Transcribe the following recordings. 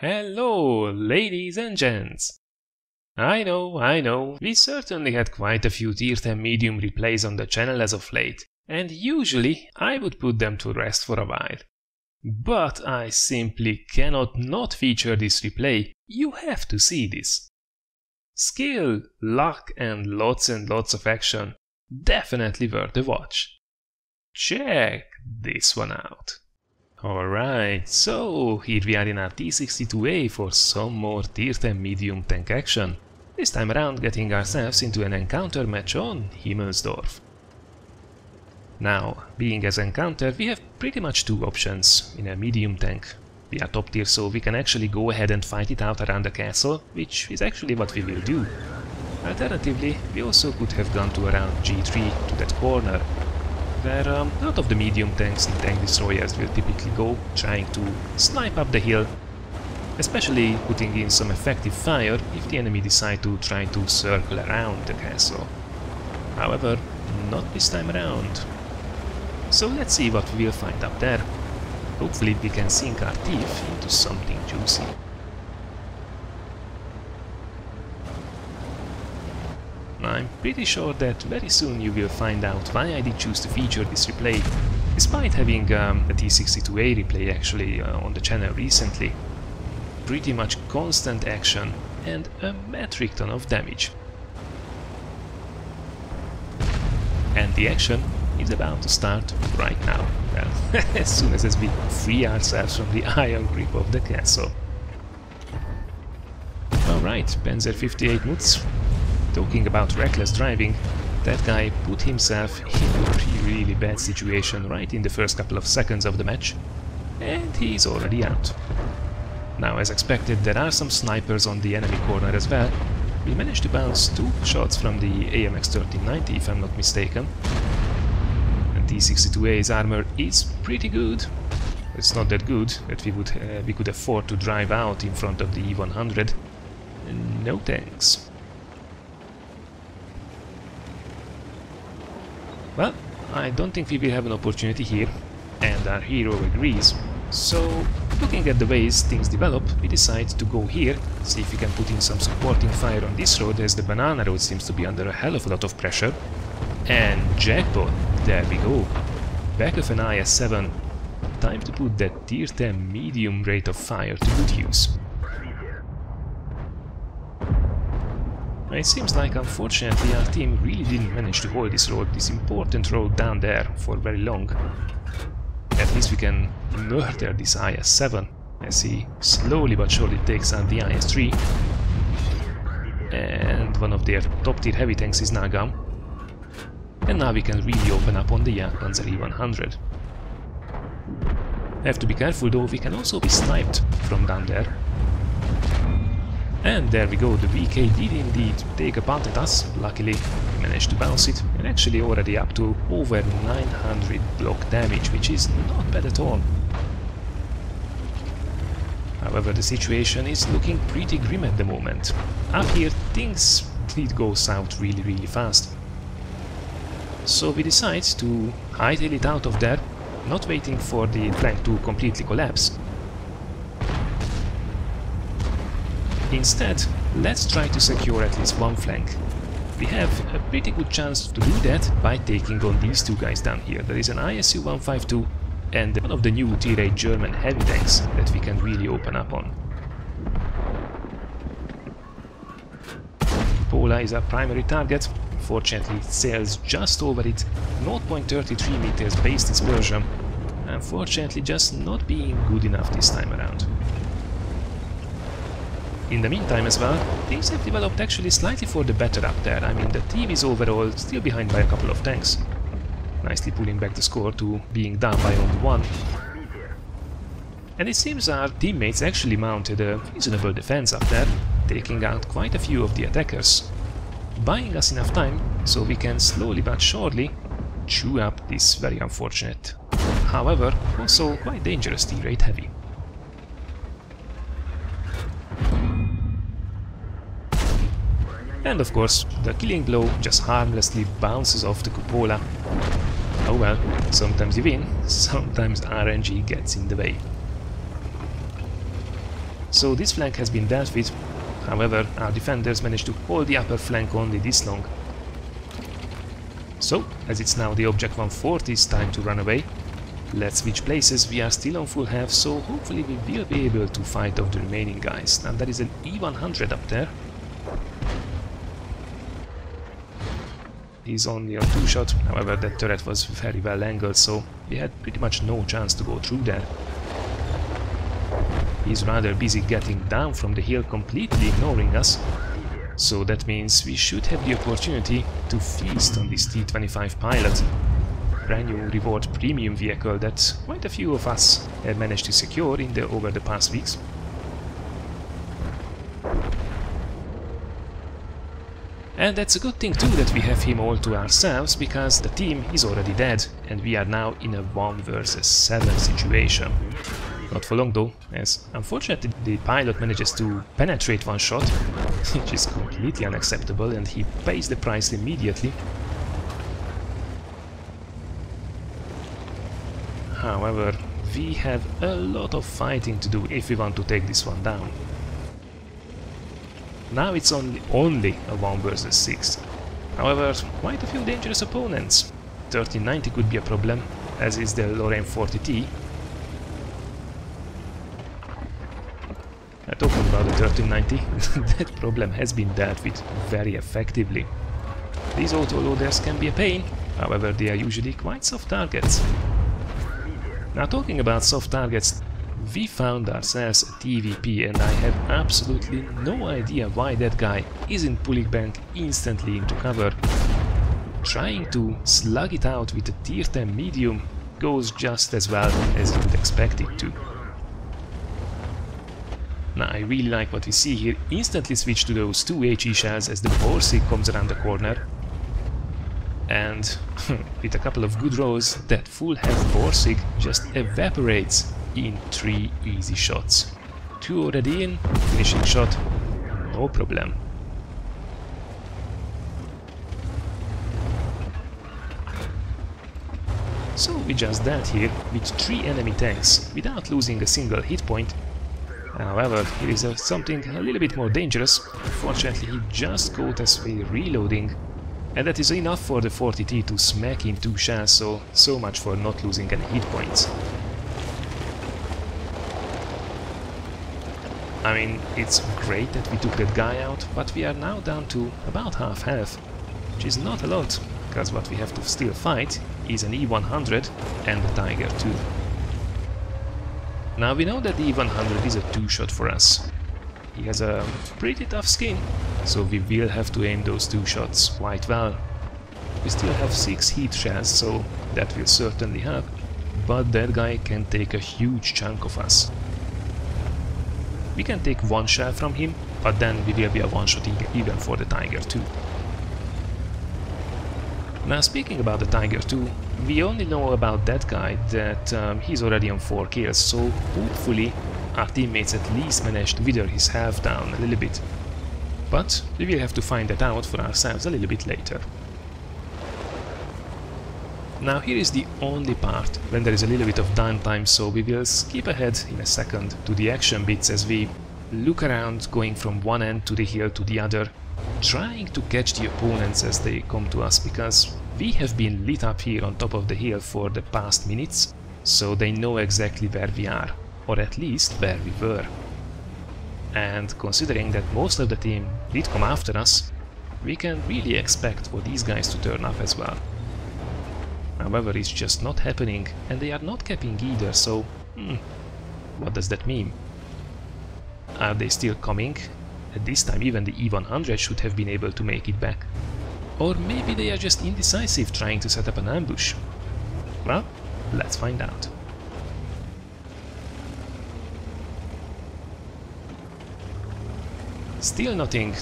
Hello, ladies and gents! I know, we certainly had quite a few tier 10 medium replays on the channel as of late, and usually I would put them to rest for a while. But I simply cannot not feature this replay, you have to see this. Skill, luck and lots of action, definitely worth a watch. Check this one out. Alright, so here we are in our T-62A for some more tier 10 medium tank action, this time around getting ourselves into an encounter match on Himmelsdorf. Now, being as encounter, we have pretty much two options in a medium tank. We are top tier, so we can actually go ahead and fight it out around the castle, which is actually what we will do. Alternatively, we also could have gone to around G3 to that corner, where a lot of the medium tanks and tank destroyers will typically go, trying to snipe up the hill, especially putting in some effective fire if the enemy decide to try to circle around the castle. However, not this time around. So let's see what we will find up there. Hopefully we can sink our teeth into something juicy. I'm pretty sure that very soon you will find out why I did choose to feature this replay, despite having a T-62A replay actually on the channel recently. Pretty much constant action and a metric ton of damage. And the action is about to start right now, well, as soon as we free ourselves from the iron grip of the castle. Alright, Panzer 58 Mutz. Talking about reckless driving, that guy put himself in a really bad situation right in the first couple of seconds of the match, and he's already out. Now, as expected, there are some snipers on the enemy corner as well. We managed to bounce 2 shots from the AMX 1390 if I'm not mistaken. And T-62A's armor is pretty good. It's not that good that we could afford to drive out in front of the E100. No thanks. Well, I don't think we will have an opportunity here, and our hero agrees. So, looking at the ways things develop, we decide to go here, see if we can put in some supporting fire on this road, as the banana road seems to be under a hell of a lot of pressure. And jackpot! There we go! Back of an IS-7. Time to put that tier 10 medium rate of fire to good use. It seems like, unfortunately, our team really didn't manage to hold this important road down there for very long. At least we can murder this IS-7, as he slowly but surely takes out the IS-3. And one of their top tier heavy tanks is now gone. And now we can really open up on the Panzer E100. Have to be careful though, we can also be sniped from down there. And there we go, the VK did indeed take a punt at us. Luckily, we managed to bounce it, and actually already up to over 900 block damage, which is not bad at all. However, the situation is looking pretty grim at the moment. Up here, things did go south really fast. So we decide to hightail it out of there, not waiting for the flank to completely collapse. Instead, let's try to secure at least one flank. We have a pretty good chance to do that by taking on these two guys down here. There is an ISU-152 and one of the new tier 8 German heavy tanks that we can really open up on. Pola is our primary target. Fortunately, it sails just over it, 0.33 meters base dispersion. Unfortunately, just not being good enough this time around. In the meantime as well, things have developed actually slightly for the better up there. I mean, the team is overall still behind by a couple of tanks. Nicely pulling back the score to being down by only 1. And it seems our teammates actually mounted a reasonable defense up there, taking out quite a few of the attackers, buying us enough time so we can slowly but surely chew up this very unfortunate, however also quite dangerous tier 8 heavy. And of course, the killing blow just harmlessly bounces off the cupola. Oh well, sometimes you win, sometimes RNG gets in the way. So this flank has been dealt with. However, our defenders managed to hold the upper flank only this long. So, as it's now the object 140, it's time to run away. Let's switch places. We are still on full health, so hopefully we will be able to fight off the remaining guys. Now there is an E100 up there. He's only on 2-shot, however that turret was very well angled, so we had pretty much no chance to go through there. He's rather busy getting down from the hill, completely ignoring us. So that means we should have the opportunity to feast on this T-25 pilot. Brand new reward premium vehicle that quite a few of us have managed to secure over the past weeks. And that's a good thing too that we have him all to ourselves, because the team is already dead and we are now in a 1 versus 7 situation. Not for long though, as unfortunately the pilot manages to penetrate one shot, which is completely unacceptable, and he pays the price immediately. However, we have a lot of fighting to do if we want to take this one down. Now it's only a 1 versus 6. However, quite a few dangerous opponents. 1390 could be a problem, as is the Lorraine 40T. Talking about the 1390, that problem has been dealt with very effectively. These autoloaders can be a pain, however they are usually quite soft targets. Now talking about soft targets, we found ourselves a TVP and I have absolutely no idea why that guy isn't pulling back instantly into cover. Trying to slug it out with a tier 10 medium goes just as well as you would expect it to. Now I really like what we see here. Instantly switch to those 2 HE shells as the Borsig comes around the corner. And with a couple of good rolls, that full health Borsig just evaporates in 3 easy shots. 2 already in, finishing shot, no problem. So we just dealt here with 3 enemy tanks without losing a single hit point. However, here is something a little bit more dangerous. Unfortunately, he just caught us while reloading, and that is enough for the 40T to smack in 2 shells, so much for not losing any hit points. I mean, it's great that we took that guy out, but we are now down to about half health, which is not a lot, because what we have to still fight is an E100 and the Tiger II. Now we know that the E100 is a 2-shot for us. He has a pretty tough skin, so we will have to aim those 2 shots quite well. We still have 6 heat shells, so that will certainly help, but that guy can take a huge chunk of us. We can take 1 shell from him, but then we will be a 1-shot even for the Tiger II. Now speaking about the Tiger II, we only know about that guy that he's already on 4 kills, so hopefully our teammates at least managed to wither his health down a little bit. But we will have to find that out for ourselves a little bit later. Now here is the only part when there is a little bit of downtime, so we will skip ahead in a second to the action bits as we look around, going from one end to the hill to the other, trying to catch the opponents as they come to us, because we have been lit up here on top of the hill for the past minutes, so they know exactly where we are, or at least where we were. And considering that most of the team did come after us, we can really expect for these guys to turn up as well. However, it's just not happening, and they are not capping either, so what does that mean? Are they still coming? At this time even the E100 should have been able to make it back. Or maybe they are just indecisive, trying to set up an ambush. Well, let's find out. Still nothing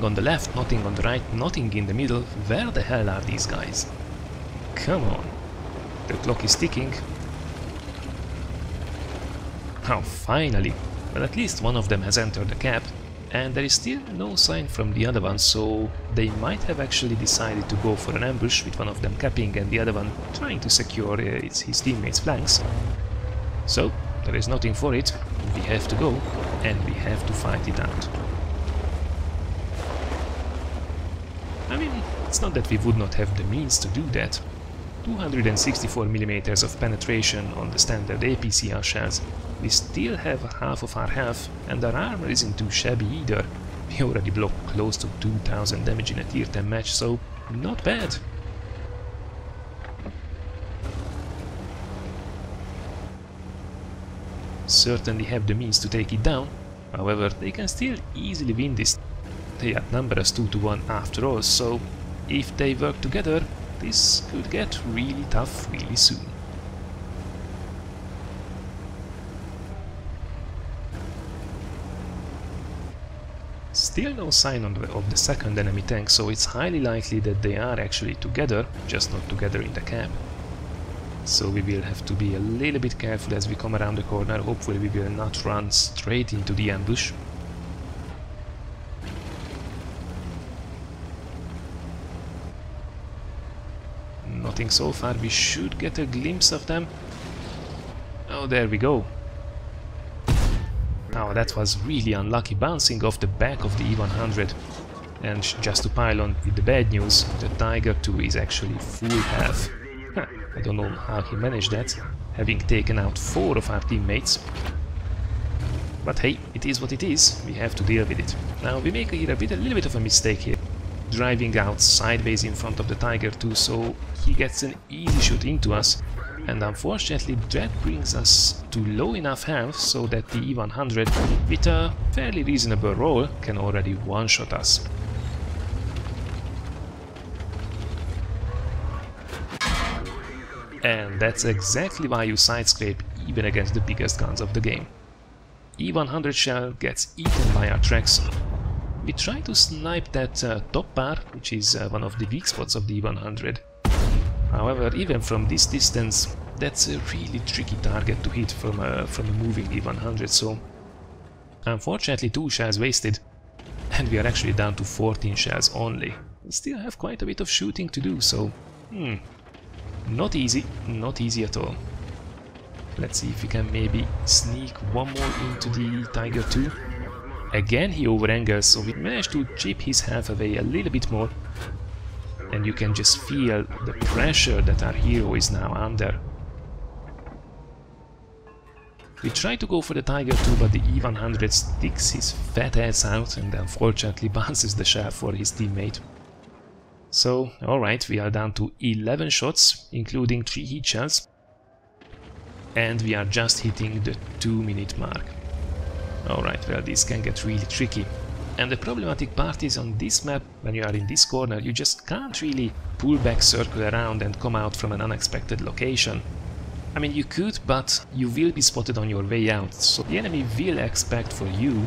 on the left, nothing on the right, nothing in the middle. Where the hell are these guys? Come on. The clock is ticking. Oh, finally. Well, at least one of them has entered the cap, and there is still no sign from the other one, so they might have actually decided to go for an ambush, with one of them capping and the other one trying to secure his teammates' flanks. So, there is nothing for it, we have to go. and we have to fight it out. I mean, it's not that we would not have the means to do that. 264mm of penetration on the standard APCR shells. We still have half of our health, and our armor isn't too shabby either. We already blocked close to 2000 damage in a tier 10 match, so not bad. Certainly have the means to take it down, however they can still easily win this. They outnumber us 2-1 after all, so if they work together, this could get really tough really soon. Still no sign of the second enemy tank, so it's highly likely that they are actually together, just not together in the cap. So we will have to be a little bit careful as we come around the corner. Hopefully we will not run straight into the ambush. Nothing so far. We should get a glimpse of them. Oh, there we go. Oh, that was really unlucky, bouncing off the back of the E100. And just to pile on with the bad news, the Tiger II is actually full health. I don't know how he managed that, having taken out 4 of our teammates. But hey, it is what it is, we have to deal with it. Now we make here a little bit of a mistake here, driving out sideways in front of the Tiger II, so he gets an easy shot into us. And unfortunately that brings us to low enough health so that the E100, with a fairly reasonable roll, can already one-shot us. And that's exactly why you side-scrape even against the biggest guns of the game. E100 shell gets eaten by our tracks. We try to snipe that top bar, which is one of the weak spots of the E100. However, even from this distance, that's a really tricky target to hit from a moving E100, so unfortunately 2 shells wasted, and we are actually down to 14 shells only. We still have quite a bit of shooting to do, so not easy at all. Let's see if we can maybe sneak one more into the Tiger II. Again he overangles, so we managed to chip his health away a little bit more. And you can just feel the pressure that our hero is now under. We try to go for the Tiger II, but the E100 sticks his fat ass out and unfortunately bounces the shell for his teammate. So, alright, we are down to 11 shots, including 3 heat shells. And we are just hitting the 2-minute mark. Alright, well, this can get really tricky. And the problematic part is on this map, when you are in this corner, you just can't really pull back, circle around and come out from an unexpected location. I mean, you could, but you will be spotted on your way out, so the enemy will expect for you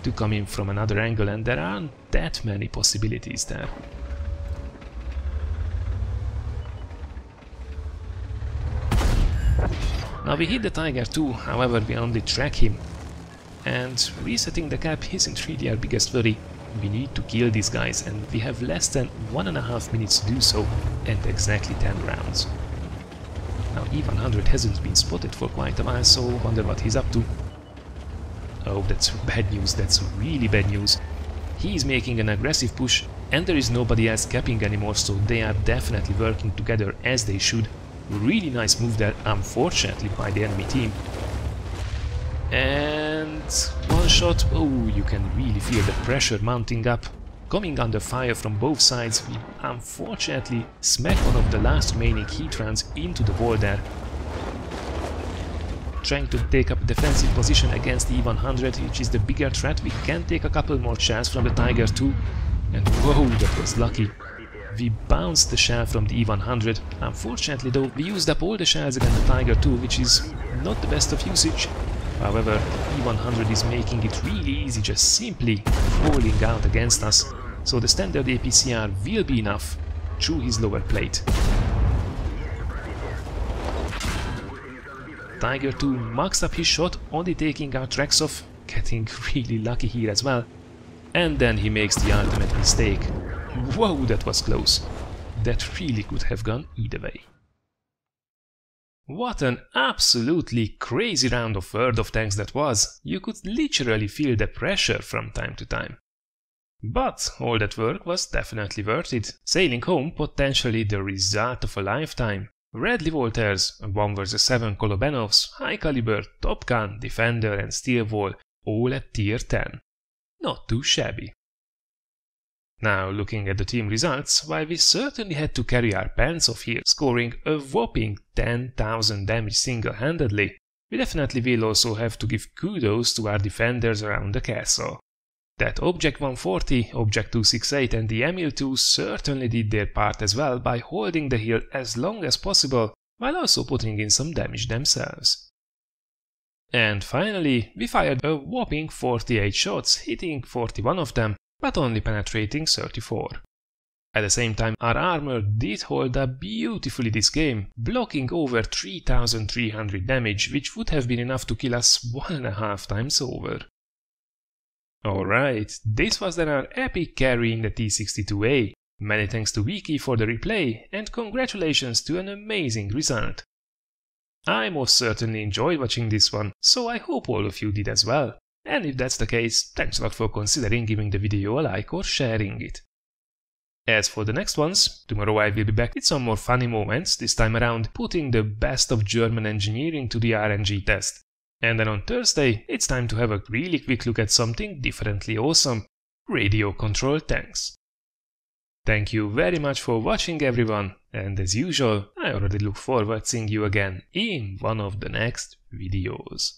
to come in from another angle, and there aren't that many possibilities there. Now we hit the Tiger II, however we only track him. And resetting the cap isn't really our biggest worry. We need to kill these guys, and we have less than 1.5 minutes to do so, and exactly 10 rounds. Now E100 hasn't been spotted for quite a while, so wonder what he's up to. Oh, that's bad news, that's really bad news. He is making an aggressive push, and there is nobody else capping anymore, so they are definitely working together as they should. Really nice move there, unfortunately, by the enemy team. And one shot, oh, you can really feel the pressure mounting up. Coming under fire from both sides, we unfortunately smack one of the last remaining heat rounds into the wall there. Trying to take up a defensive position against the E100, which is the bigger threat. We can take a couple more shells from the Tiger II. And whoa, that was lucky. We bounced the shell from the E100. Unfortunately though, we used up all the shells against the Tiger II, which is not the best of usage. However, E100 is making it really easy, just simply rolling out against us, so the standard APCR will be enough through his lower plate. Tiger II maxed up his shot, only taking our tracks off, getting really lucky here as well. And then he makes the ultimate mistake. Whoa, that was close. That really could have gone either way. What an absolutely crazy round of World of Tanks that was. You could literally feel the pressure from time to time. But all that work was definitely worth it, sailing home potentially the result of a lifetime. Redley Walters, 1 vs 7 Kolobenovs, High Caliber, Top Gun, Defender and Steel Wall, all at tier 10. Not too shabby. Now looking at the team results, while we certainly had to carry our pants off here, scoring a whopping 10,000 damage single-handedly, we definitely will also have to give kudos to our defenders around the castle. That Object 140, Object 268 and the Emil 2 certainly did their part as well by holding the hill as long as possible, while also putting in some damage themselves. And finally, we fired a whopping 48 shots, hitting 41 of them, but only penetrating 34. At the same time, our armor did hold up beautifully this game, blocking over 3300 damage, which would have been enough to kill us 1.5 times over. Alright, this was then our epic carry in the T-62A. Many thanks to Wiki for the replay, and congratulations to an amazing result. I most certainly enjoyed watching this one, so I hope all of you did as well. And if that's the case, thanks a lot for considering giving the video a like or sharing it. As for the next ones, tomorrow I will be back with some more funny moments, this time around putting the best of German engineering to the RNG test. And then on Thursday, it's time to have a really quick look at something differently awesome: radio-controlled tanks. Thank you very much for watching everyone, and as usual, I already look forward to seeing you again in one of the next videos.